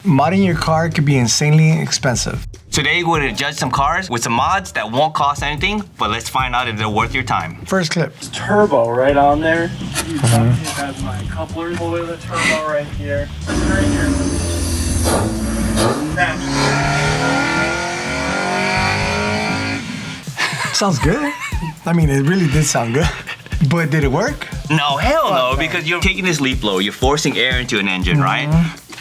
Modding your car could be insanely expensive. Today we're going to judge some cars with some mods that won't cost anything, but let's find out if they're worth your time. First clip. Turbo right on there. You have my coupler, pull the turbo right here. Right here. Sounds good. I mean, it really did sound good. But did it work? No, hell no, because you're taking this leaf blower, you're forcing air into an engine, right?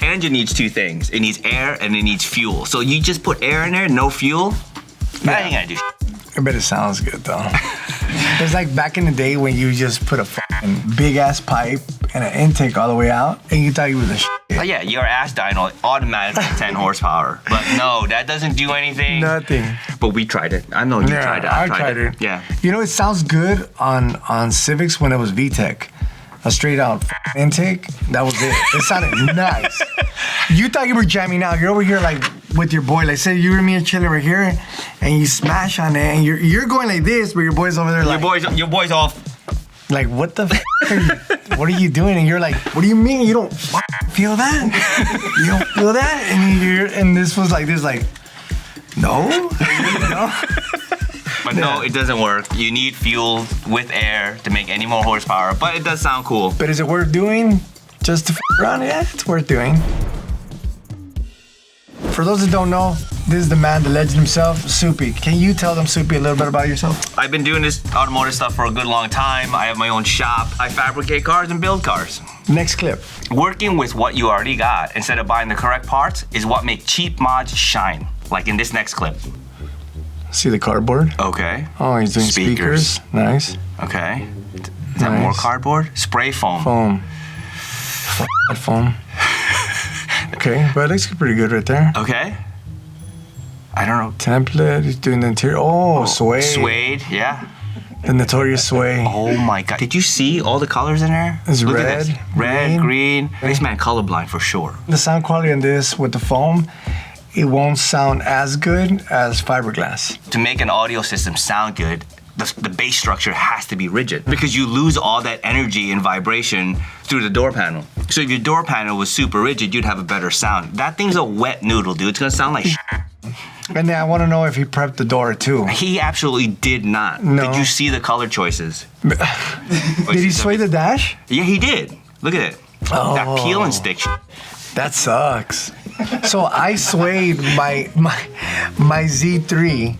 Engine needs two things. It needs air and it needs fuel. So you just put air in there, no fuel, that ain't gonna do shit. I bet it sounds good though. It's like back in the day when you just put a fucking big ass pipe and an intake all the way out and you thought you was a shit. Oh, yeah, your ass dyno automatically 10 horsepower. But no, that doesn't do anything. Nothing. But we tried it. I know you tried it. I tried it. Yeah. You know, it sounds good on Civics when it was VTEC. A straight out intake, that was it. It sounded nice. You thought you were jamming out. You're over here like with your boy. Like say you and me are chilling right here and you smash on it and you're going like this, but your boy's over there like... Your boy's off. Like, what the what are you doing? And you're like, what do you mean you don't feel that? You don't feel that? And this was like this, like, no? No? But no, it doesn't work. You need fuel with air to make any more horsepower, but it does sound cool. But is it worth doing just to around? Yeah, it's worth doing. For those that don't know, this is the man, the legend himself, Soupy. Can you tell them, Soupy, a little bit about yourself? I've been doing this automotive stuff for a good long time. I have my own shop. I fabricate cars and build cars. Next clip. Working with what you already got instead of buying the correct parts is what makes cheap mods shine. Like in this next clip. See the cardboard? Okay. Oh, he's doing speakers. Nice. Okay. Is that more cardboard? Spray foam. Foam. Okay, but it looks pretty good right there. Okay. I don't know. Template, he's doing the interior. Oh, suede. Suede, yeah. The notorious suede. Oh my God. Did you see all the colors in there? It's Look red, at this. Red, green. This man colorblind for sure. The sound quality on this with the foam, it won't sound as good as fiberglass. To make an audio system sound good, the bass structure has to be rigid because you lose all that energy and vibration through the door panel. So if your door panel was super rigid, you'd have a better sound. That thing's a wet noodle, dude. It's gonna sound like shit. And then I want to know if he prepped the door too. He absolutely did not. No. Did you see the color choices? Did he sway the dash? Yeah, he did. Look at it. Oh. That peel and stick shit. That sucks. So I swayed my Z3.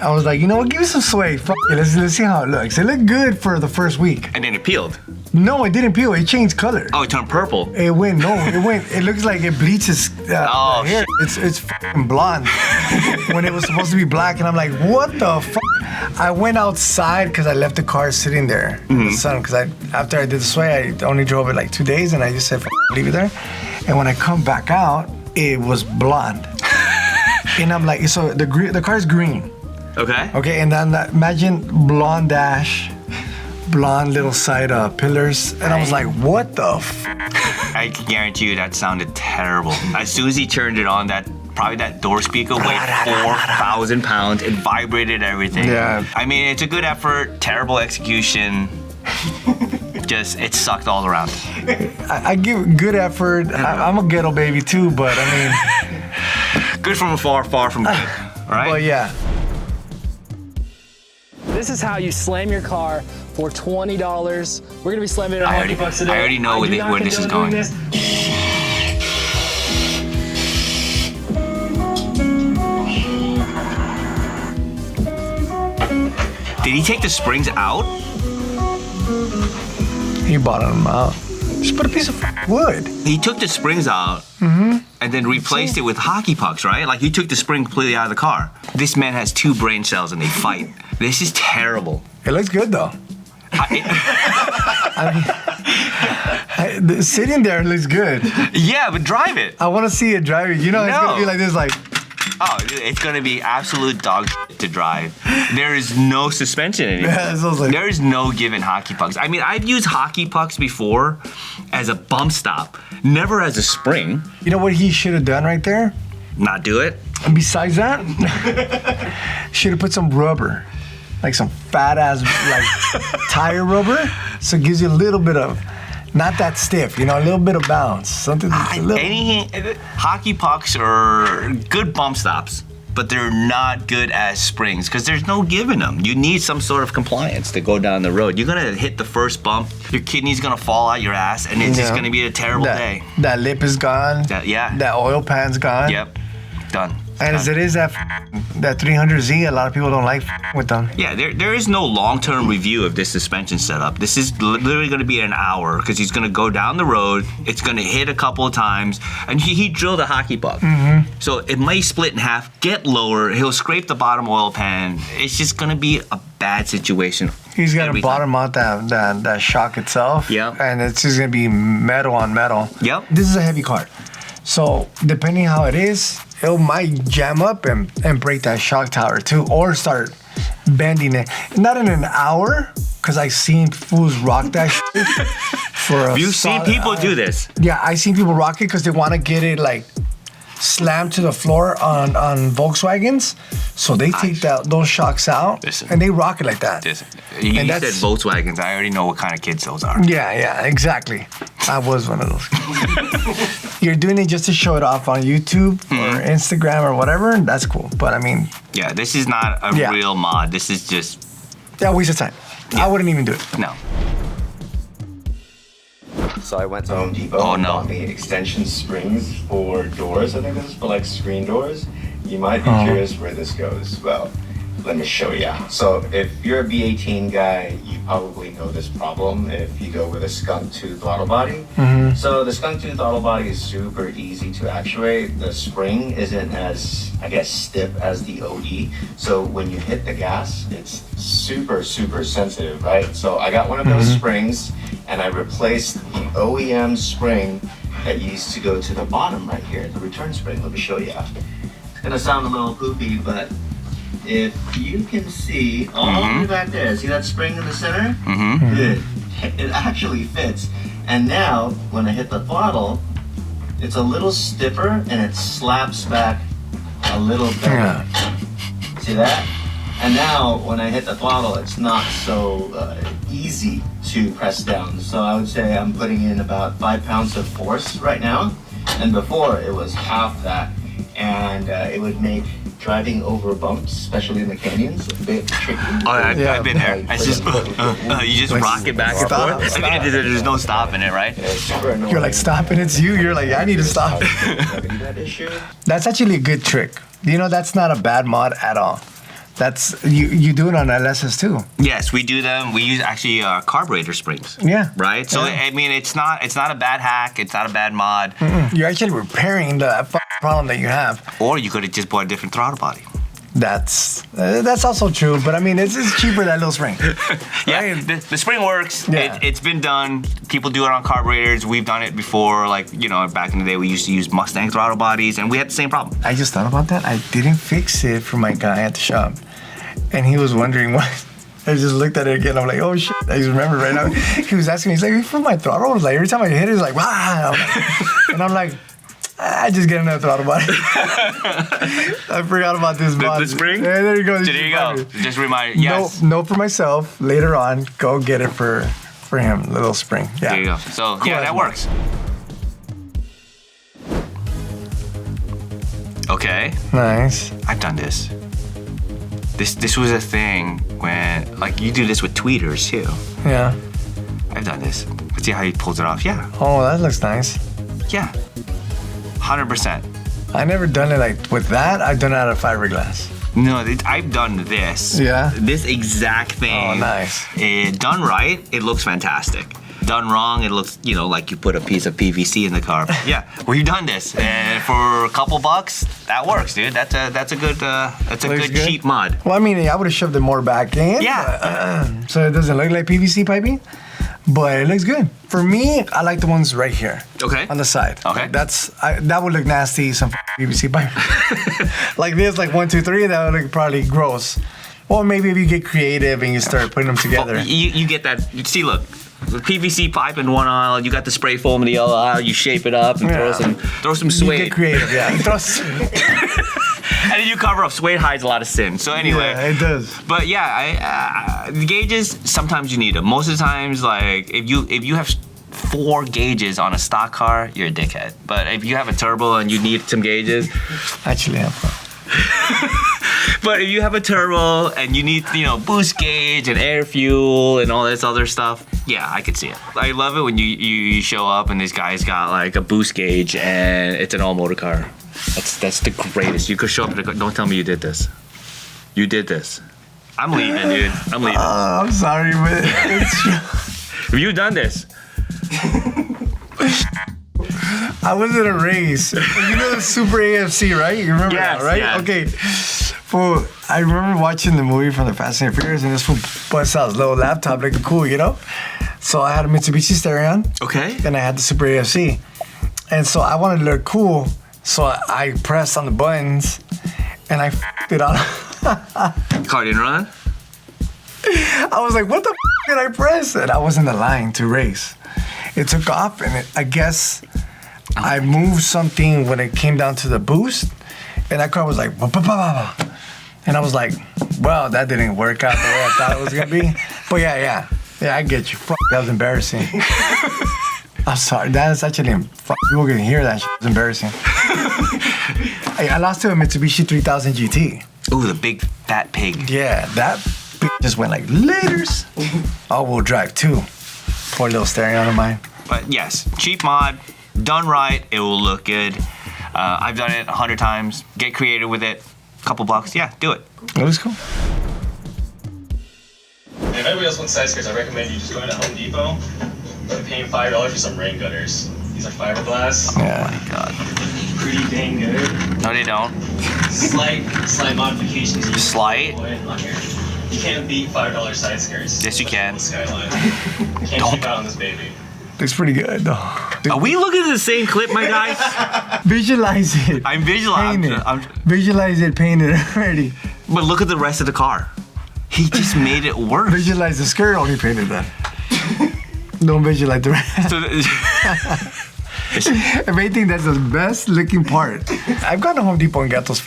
I was like, you know what? Give me some sway. Fuck it. Let's see how it looks. It looked good for the first week. And then it peeled. No, it didn't peel. It changed color. Oh, it turned purple. It went. It looks like it bleaches Oh, hair. It's fucking blonde when it was supposed to be black. And I'm like, what the fuck? I went outside because I left the car sitting there in the sun. Because after I did the sway, I only drove it like 2 days, and I just said, leave it there. And when I come back out, it was blonde. And I'm like, so the car's green. Okay. Okay, and then imagine blonde dash, blonde little side pillars, and I was like, what the f? I can guarantee you that sounded terrible. As soon as he turned it on, probably that door speaker weighed 4,000 pounds. It vibrated everything. Yeah. I mean, it's a good effort, terrible execution. Just, it sucked all around. I give good effort. I'm a ghetto baby too, but I mean. Good from afar, far from good, right? But yeah. This is how you slam your car for $20. We're gonna be slamming it at $100 today. I already know where this is going. Did he take the springs out? He bought them out. Just put a piece of wood. He took the springs out and then replaced it with hockey pucks, right? Like he took the spring completely out of the car. This man has 2 brain cells and they fight. This is terrible. It looks good though. Sitting there looks good. Yeah, but drive it. I want to see it driving. You know, it's gonna be like this, like. Oh, it's gonna be absolute dog shit to drive. There is no suspension anymore. Yeah, it sounds like... There is no given hockey pucks. I mean, I've used hockey pucks before as a bump stop, never as a spring. You know what he should have done right there? Not do it. And besides that, should have put some rubber, like some fat ass like tire rubber, so it gives you a little bit of, Not that stiff, you know, a little bit of bounce. Something that's a little... Hockey pucks are good bump stops, but they're not good as springs because there's no giving them. You need some sort of compliance to go down the road. You're gonna hit the first bump, your kidney's gonna fall out your ass, and it's just gonna be a terrible day. That lip is gone. That oil pan's gone. Yep, done. And as it is that 300Z, a lot of people don't like with them. Yeah, there is no long-term review of this suspension setup. This is literally going to be an hour because he's going to go down the road. It's going to hit a couple of times, and he drilled a hockey puck. So it may split in half, get lower. He'll scrape the bottom oil pan. It's just going to be a bad situation. He's got to bottom out that shock itself. Yep. And it's just going to be metal on metal. Yep. This is a heavy car. So depending how it is, it might jam up and break that shock tower too, or start bending it. Not in an hour, because I've seen fools rock that shit for a You've seen people do this. Yeah, I've seen people rock it because they want to get it like slammed to the floor on Volkswagens. So they take those shocks out and they rock it like that. You said Volkswagens. I already know what kind of kids those are. Yeah, exactly. I was one of those. You're doing it just to show it off on YouTube or Instagram or whatever, and that's cool. But I mean... Yeah, this is not a real mod. This is just... Yeah, waste of time. I wouldn't even do it. No. So I went to Home Depot and bought me extension springs for doors. I think this is for like screen doors. You might be curious where this goes. Well, let me show you. So if you're a B18 guy, you probably know this problem if you go with a skunk tooth throttle body. So the skunk tooth throttle body is super easy to actuate. The spring isn't as, I guess, stiff as the OE. So when you hit the gas, it's super, super sensitive, right? So I got one of those springs and I replaced the OEM spring that used to go to the bottom right here, the return spring. Let me show you. It's gonna sound a little poopy, but if you can see all the way back there, see that spring in the center? Good. It actually fits. And now, when I hit the throttle, it's a little stiffer and it slaps back a little better. See that? And now, when I hit the throttle, it's not so easy to press down. So I would say I'm putting in about 5 pounds of force right now. And before, it was half that. And it would make driving over bumps, especially in the canyons, a bit tricky. Oh, I've been there. It's just, you just rock it back and forth. There's no stopping it, right? You're like, stop, and it's you. You're like, I need to stop. That's actually a good trick. You know, that's not a bad mod at all. That's you do it on LSs too. Yes, we do them. We use actually carburetor springs. Yeah. Right. So I mean, it's not a bad hack. It's not a bad mod. You're actually repairing the problem that you have. Or you could have just bought a different throttle body. That's also true, but I mean, it's cheaper that little spring. Yeah, right? the spring works. Yeah. It's been done. People do it on carburetors. We've done it before. Like, you know, back in the day, we used to use Mustang throttle bodies, and we had the same problem. I just thought about that. I didn't fix it for my guy at the shop, and he was wondering why. I just looked at it again. I'm like, oh shit! I just remember right now. He was asking me, he's like, "You for my throttle?" I was like, every time I hit it, it's like, wow. And I'm like, I just get another throttle body. I forgot about this mod. The spring? Yeah, there you go. There you go. Just remind. Yes. No, for myself. Later on, go get it for him. Little spring. Yeah. There you go. So cool. Yeah, that works. Okay. Nice. I've done this. This was a thing when, like, you do this with tweeters too. Yeah. I've done this. Let's see how he pulls it off. Yeah. Oh, that looks nice. Yeah. 100%. I never done it like with that. I've done it out of fiberglass. No, I've done this. Yeah. This exact thing. Oh, nice. Done right, it looks fantastic. Done wrong, it looks, you know, like you put a piece of PVC in the car. Yeah, we've done this, and for a couple bucks, that works, dude. That's a good cheap mod. Well, I mean, I would have shoved it more back in. Yeah. So it doesn't look like PVC piping, but it looks good. For me, I like the ones right here. Okay. On the side. Okay. That would look nasty, some PVC pipe. Like this, like 1, 2, 3, that would look probably gross. Or maybe if you get creative and you start putting them together. Oh, you get that. You see, look. The PVC pipe in one aisle, you got the spray foam in the other aisle, you shape it up and throw some suede. You get creative, yeah. And then you cover up. Suede hides a lot of sin. So anyway. Yeah, it does. But yeah, the gauges, sometimes you need them. Most of the times, like, if you have 4 gauges on a stock car, you're a dickhead. But if you have a turbo and you need some gauges, Actually, I have fun. but if you have a turbo and you need, boost gauge and air fuel and all this other stuff, yeah, I could see it. I love it when you show up and this guy's got like a boost gauge and it's an all motor car. That's the greatest. You could show up. Don't tell me you did this. You did this. I'm leaving, dude. I'm leaving. I'm sorry, but it's true. Have you done this? I was in a race. You know the Super AFC, right? You remember that, right? Yeah. Okay. Well, I remember watching the movie from the Fast and Furious, and this fool busts out his little laptop looking cool, So I had a Mitsubishi Stereo, Okay. and I had the Super AFC. And so I wanted to look cool, so I pressed on the buttons, and I f***ed it out. Car didn't run? I was like, what the f*** did I press? And I was in the line to race. It took off, and I guess I moved something when it came down to the boost, and that car was like, "Ba-ba-ba-ba-ba." And I was like, well, that didn't work out the way I thought it was gonna be. But yeah, I get you. Fuck, that was embarrassing. I'm sorry, that is actually, people can hear that shit. It's embarrassing. I lost to a Mitsubishi 3000 GT. Ooh, the big fat pig. Yeah, that just went like, laters. All-wheel drive too. Poor little stereo of mine. But yes, cheap mod, done right, it will look good. I've done it 100 times. Get creative with it. Couple bucks, yeah, do it. It was cool. If anybody else wants side skirts, I recommend you just going to Home Depot and paying $5 for some rain gutters. These are fiberglass. Yeah. Oh my God. Pretty dang good. No, they don't. Slight modifications. Slight? On here. You can't beat $5 side skirts. Yes, you can. Skyline. Can't keep out on this baby. Looks pretty good though. Are we looking at the same clip, my guy? Visualize it. I'm visualizing. Paint it. Visualize it, paint it already. But look at the rest of the car. He just made it worse. Visualize the skirt, only painted that. Don't visualize the rest. So If anything, that's the best looking part. I've gone to Home Depot and got those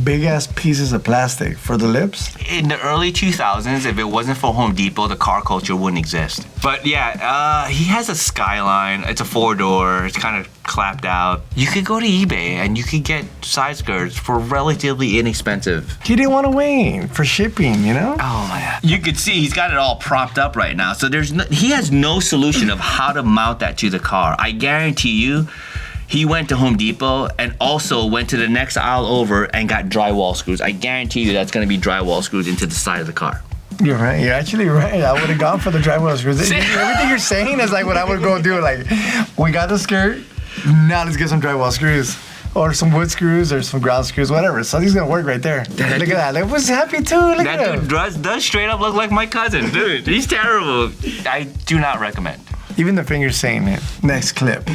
big ass pieces of plastic for the lips. in the early 2000s, if it wasn't for Home Depot, the car culture wouldn't exist. But yeah, he has a Skyline. It's a 4-door. It's kind of clapped out. You could go to eBay and you could get side skirts for relatively inexpensive. He didn't want to wait for shipping, you know? Oh my God. You could see he's got it all propped up right now. So he has no solution of how to mount that to the car. I guarantee you, he went to Home Depot and also went to the next aisle over and got drywall screws. I guarantee you that's gonna be drywall screws into the side of the car. You're right. You're actually right. I would have gone for the drywall screws. Everything you're saying is like what I would go do. Like, we got the skirt. Now let's get some drywall screws. Or some wood screws or some ground screws, whatever. So he's gonna work right there. Look at that. Like, was happy too. Look at That him. dude does straight up look like my cousin. Dude, he's terrible. I do not recommend. Even the finger's saying it. Next clip.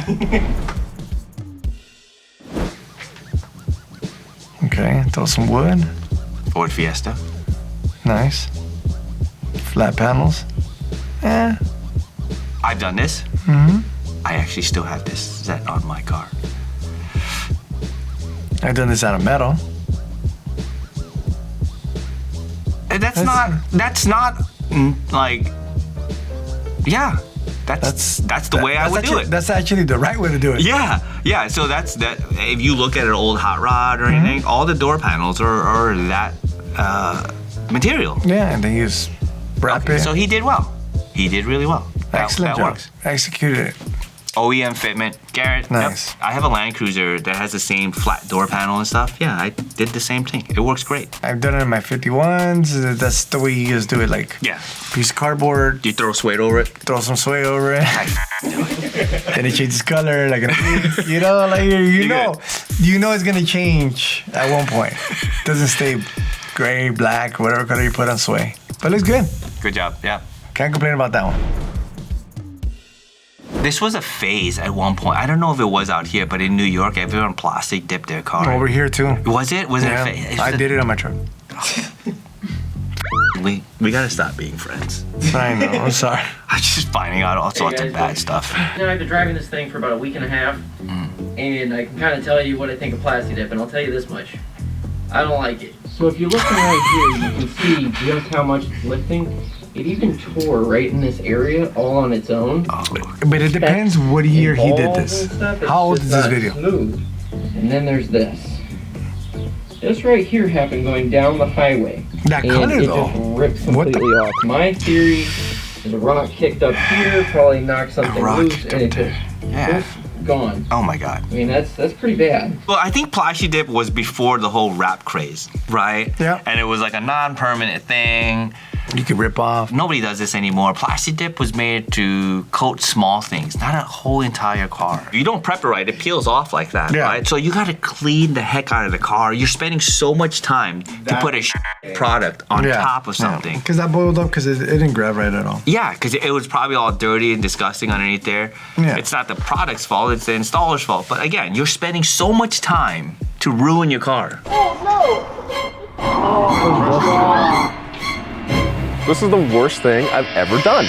Okay, throw some wood. Ford Fiesta. Nice. Flat panels. Eh. I've done this. Mm-hmm. I actually still have this set on my car. I've done this out of metal. And that's not like, yeah. That's the way I would do it. That's actually the right way to do it. Yeah. So that's that. If you look at an old hot rod or anything, all the door panels are that material. Yeah, and then you just wrap it. So he did well. He did really well. Excellent that job. works. Executed it. OEM fitment. Garrett, Nice. Yep. I have a Land Cruiser that has the same flat door panel and stuff. Yeah, I did the same thing. It works great. I've done it in my 51s. That's the way you just do it. Like, Yeah. piece of cardboard, You throw suede over it. throw some suede over it. Then it changes color. Like, you know, like you know it's gonna change at one point. Doesn't stay gray, black, whatever color you put on suede. But it looks good. Good job. Yeah. Can't complain about that one. This was a phase at one point. I don't know if it was out here, but in New York, everyone plastic dipped their car. Over here too. Was it? Was Yeah, it a phase? I did it on my truck. We gotta stop being friends. I know. I'm sorry. I'm just finding out all sorts of bad stuff. You know, I've been driving this thing for about a week and a half, and I can kind of tell you what I think of Plasti Dip, and I'll tell you this much. I don't like it. So if you're looking right here, you can see just how much it's lifting. It even tore right in this area all on its own. But it depends what year he did this. How old is this video? Smooth. And then there's this. This right here happened going down the highway. That and color it though. just ripped completely off. My theory is a rock kicked up here, probably knocked something loose, and it just gone. Oh my God. I mean, that's pretty bad. Well, I think Plasti Dip was before the whole wrap craze, right? Yeah. And it was like a non-permanent thing. You could rip off. Nobody does this anymore. Plasti Dip was made to coat small things, not a whole entire car. If you don't prep it right, it peels off like that, right? So you gotta clean the heck out of the car. You're spending so much time to put a product on top of something. Because that boiled up because it didn't grab right at all. Yeah, because it was probably all dirty and disgusting underneath there. Yeah. It's not the product's fault, it's the installer's fault. But again, you're spending so much time to ruin your car. This is the worst thing I've ever done.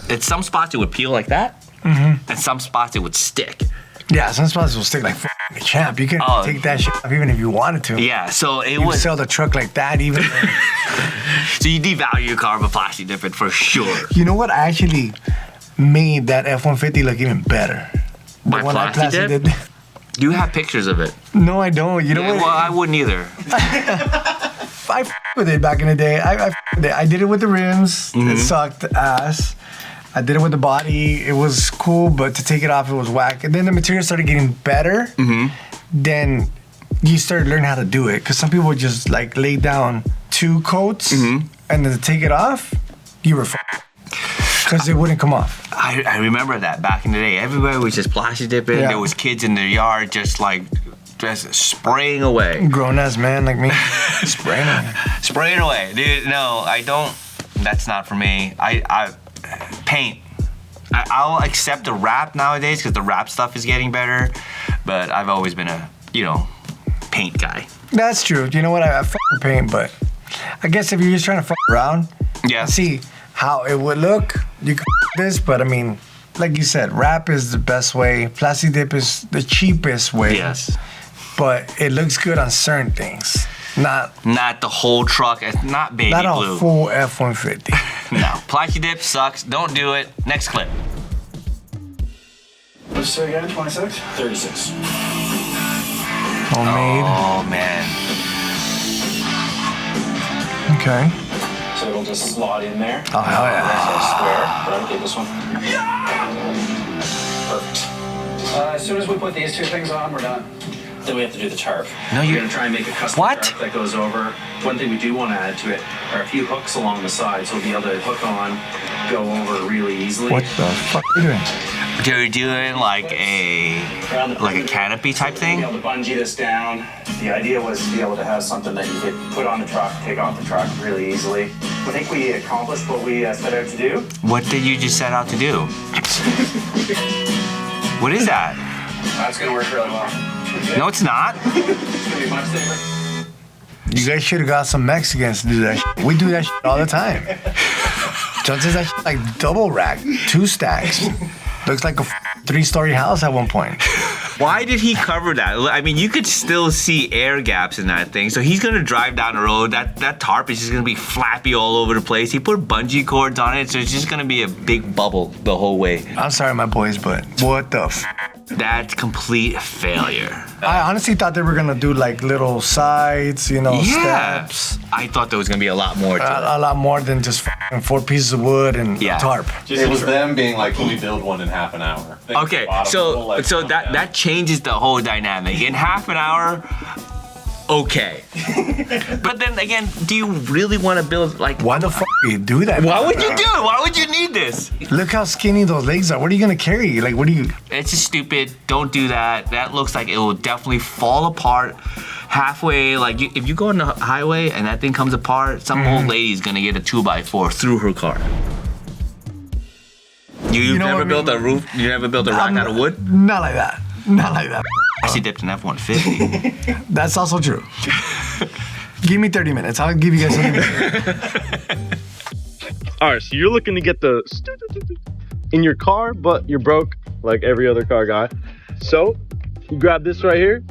At some spots it would peel like that, and some spots it would stick. Yeah, some spots will stick like a champ. You can take that shit off even if you wanted to. Yeah, so it You was. sell the truck like that even. So you devalue your car with Plasti Dip it for sure. You know what? I actually made that F-150 look even better. The By one I Plasti Dip? did. You have pictures of it. No, I don't. You know Yeah, what? well, I wouldn't either. I with it back in the day. I did it with the rims. It sucked ass. I did it with the body. It was cool, but to take it off, it was whack. And then the material started getting better. Then you started learning how to do it. Because some people would just like lay down 2 coats and then to take it off, you were because it wouldn't come off. I remember that back in the day. Everybody was just Plasti Dipping. Yeah. There was kids in their yard just spraying away. Grown ass man like me, spraying it. Spraying away. Dude, no, I don't. That's not for me. I paint. I'll accept the wrap nowadays because the wrap stuff is getting better. But I've always been a, paint guy. That's true. You know what? I fucking paint, but I guess if you're just trying to fuck around, see how it would look, you could this, but I mean, like you said, wrap is the best way. Plasti Dip is the cheapest way. Yes. But it looks good on certain things. Not the whole truck. It's not baby not blue. a full F-150. No. Plasti Dip sucks. Don't do it. Next clip. Let's say again, 26? 36. Homemade. Oh, man. Okay. So it'll just slot in there. Oh, hell yeah. Square. Right, okay, this one. Perfect. As soon as we put these 2 things on, we're done. Then we have to do the tarp. No, We're gonna try and make a custom tarp that goes over. One thing we do want to add to it are a few hooks along the side, so we'll be able to hook on, go over really easily. What the fuck are you doing? They're doing like a canopy type thing. Be able to bungee this down. The idea was to be able to have something that you could put on the truck, take off the truck really easily. I think we accomplished what we set out to do. What did you just set out to do? What is that? That's gonna work really well. No, it's not. It's gonna be much safer. You guys should have got some Mexicans to do that shit. We do that shit all the time. John says that shit like double rack, 2 stacks. Looks like a 3-story house at one point. Why did he cover that? I mean, you could still see air gaps in that thing. So he's gonna drive down the road. That tarp is just gonna be flappy all over the place. He put bungee cords on it, so it's just gonna be a big bubble the whole way. I'm sorry, my boys, but what the f? That's complete failure. I honestly thought they were gonna do like little sides, steps. I thought there was gonna be a lot more to it. A lot more than just 4 pieces of wood and a tarp. It was them being like, can we build one in half an hour? Okay, so that changes the whole dynamic. In half an hour, okay. But then again, do you really want to build like? Why the fuck do you do that? Why would you do it? Why would you need this? Look how skinny those legs are. What are you gonna carry? Like, what do you? It's just stupid. Don't do that. That looks like it will definitely fall apart halfway. Like if you go on the highway and that thing comes apart, some old lady's gonna get a 2x4 through her car. You've never built a roof? You never built a rack out of wood? Not like that. Not like that. I see dipped an F-150. That's also true. Give me 30 minutes. I'll give you guys something. All right, so you're looking to get the in your car, but you're broke like every other car guy. So you grab this right here,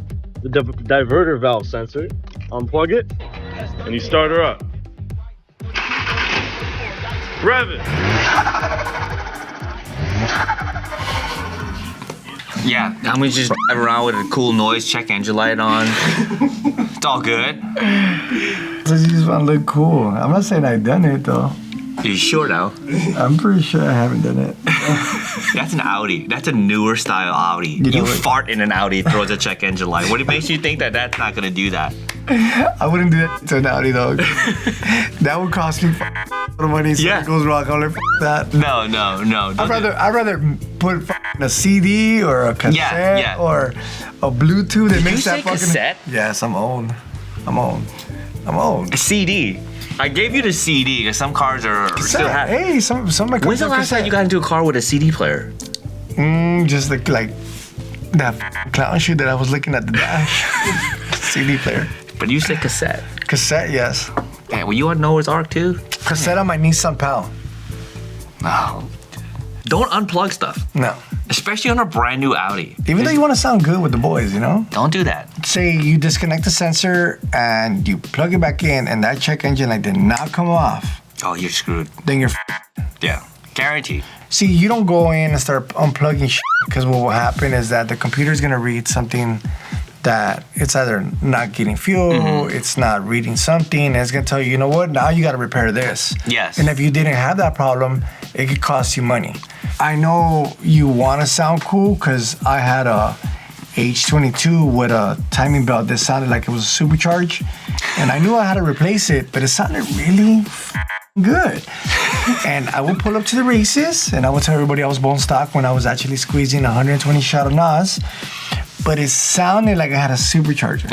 the diverter valve sensor. unplug it, and you start her up. Rev it. Yeah, I'm gonna just drive around with a cool noise check engine light on. It's all good. I just want to look cool. I'm not saying I've done it though. You sure now? I'm pretty sure I haven't done it. That's an Audi. That's a newer style Audi. You fart in an Audi, throws a check engine light. What makes you think that that's not gonna do that? I wouldn't do that to an Audi though. That would cost me money. So it goes wrong. I'm like, that. No. I'd rather put a CD or a cassette or a Bluetooth that makes that fucking. Cassette? Yes, I'm old. A CD. I gave you the CD because some cars are still have. Hey, some of my cars. When's the last time you got into a car with a CD player? Just like that clown shoe that I was looking at the dash. CD player. But you said cassette. Cassette, yes. Damn, were you on Noah's Ark too? Cassette on my Nissan Pal. No. Don't unplug stuff. No. Especially on a brand new Audi. Even though you want to sound good with the boys, you know? Don't do that. Say you disconnect the sensor and you plug it back in and that check engine light did not come off. Oh, you're screwed. Then you're Yeah, guaranteed. See, you don't go in and start unplugging shit because what will happen is that the computer's going to read something that it's either not getting fuel, it's not reading something, and it's going to tell you, you know what, now you got to repair this. Yes. And if you didn't have that problem, it could cost you money. I know you want to sound cool because I had a H22 with a timing belt that sounded like it was a supercharged, and I knew I had to replace it, but it sounded really good. And I would pull up to the races, and I would tell everybody I was bone stock when I was actually squeezing 120 shot of NOS. But it sounded like I had a supercharger.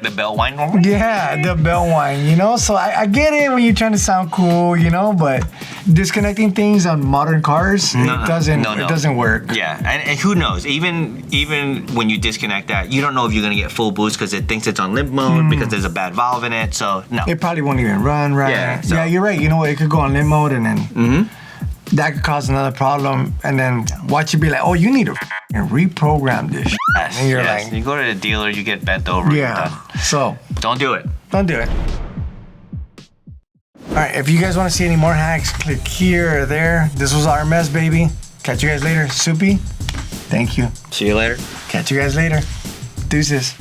The bell whine? Yeah, the bell whine, you know? So I get it when you're trying to sound cool, you know? But disconnecting things on modern cars, it doesn't work. Yeah, and who knows? Even when you disconnect that, you don't know if you're going to get full boost because it thinks it's on limp mode because there's a bad valve in it. So, no. It probably won't even run right. Yeah, you're right. You know what? It could go on limp mode and then that could cause another problem. And then watch you be like, oh, you need to reprogram this shit. Yes, and you're like, you go to the dealer, you get bent over. Yeah. So don't do it. Don't do it. All right, if you guys want to see any more hacks, click here or there. This was our mess, baby. Catch you guys later. Soupy, thank you. See you later. Catch you guys later. Deuces.